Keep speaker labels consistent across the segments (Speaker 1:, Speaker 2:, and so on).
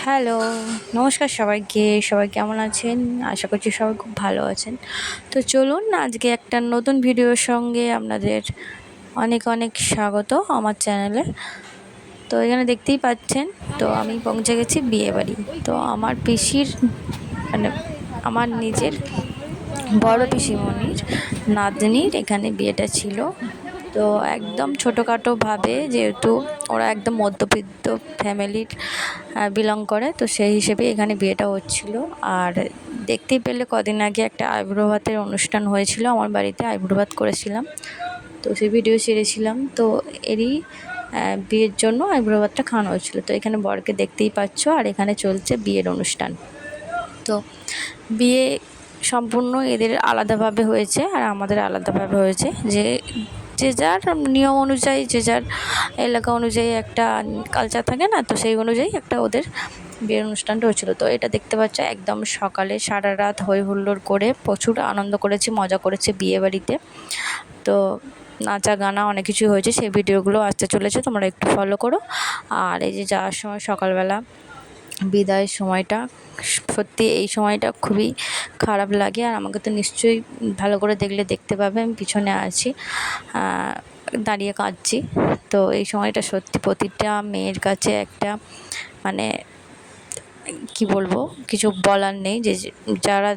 Speaker 1: Hello, নমস্কার সবাইকে। সবাই কেমন আছেন? আশা করছি সবাই খুব ভালো আছেন। তো চলুন আজকে একটা নতুন ভিডিওর সঙ্গে আপনাদের অনেক অনেক স্বাগত আমার চ্যানেলে। তো এখানে দেখতেই পাচ্ছেন, তো আমি পৌঁছে গেছি বিয়েবাড়ি। তো আমার পিসির মানে আমার নিজের বড় পিসিমণির নাতনির এখানে বিয়েটা ছিল। তো একদম ছোটোখাটোভাবে, যেহেতু ওরা একদম মধ্যবিত্ত ফ্যামিলির বিলং করে, তো সেই হিসেবে এখানে বিয়েটা হচ্ছিল। আর দেখতেই পেলে কদিন আগে একটা আইবুড়ো ভাতের অনুষ্ঠান হয়েছিল, আমার বাড়িতে আইবুড়ো ভাত করেছিলাম, তো সেই ভিডিও ছেড়েছিলাম। তো এরই বিয়ের জন্য আইবুড়ো ভাতটা খাওয়ানো হচ্ছিলো। তো এখানে বরকে দেখতেই পাচ্ছ, আর এখানে চলছে বিয়ের অনুষ্ঠান। তো বিয়ে সম্পূর্ণ এদের আলাদাভাবে হয়েছে আর আমাদের আলাদাভাবে হয়েছে, যে যে যার নিয়ম অনুযায়ী, যে যার এলাকা অনুযায়ী একটা কালচার থাকে না, তো সেই অনুযায়ী একটা ওদের বিয়ের অনুষ্ঠানটা হচ্ছিলো। তো এটা দেখতে পাচ্ছ, একদম সকালে সারা রাত হই হুল্লোড় করে প্রচুর আনন্দ করেছি, মজা করেছে বিয়ে বাড়িতে। তো নাচা গানা অনেক কিছুই হয়েছে, সেই ভিডিওগুলো আসতে চলেছে, তোমরা একটু ফলো করো। আর এই যে যাওয়ার সময় সকালবেলা বিদায়ের সময়টা, সত্যি এই সময়টা খুবই খারাপ লাগে। আর আমাকে তো নিশ্চয়ই ভালো করে দেখলে দেখতে পাবে, আমি পিছনে আছি দাঁড়িয়ে কাঁদছি। তো এই সময়টা সত্যি প্রতিটা মেয়ের কাছে একটা মানে কি বলবো, কিছু বলার নেই। যে যারা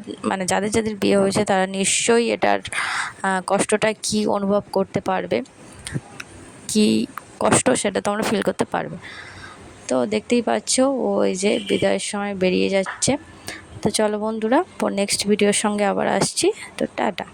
Speaker 1: যাদের যাদের বিয়ে হয়েছে তারা নিশ্চয়ই এটার কষ্টটা কি অনুভব করতে পারবে, কি কষ্ট সেটা তোমরা ফিল করতে পারবে। তো দেখতেই পাচ্ছ ও এই যে বিদায়ের সময় বেরিয়ে যাচ্ছে। তো চলো বন্ধুরা, নেক্সট ভিডিওর সঙ্গে আবার আসছি। তো টাটা।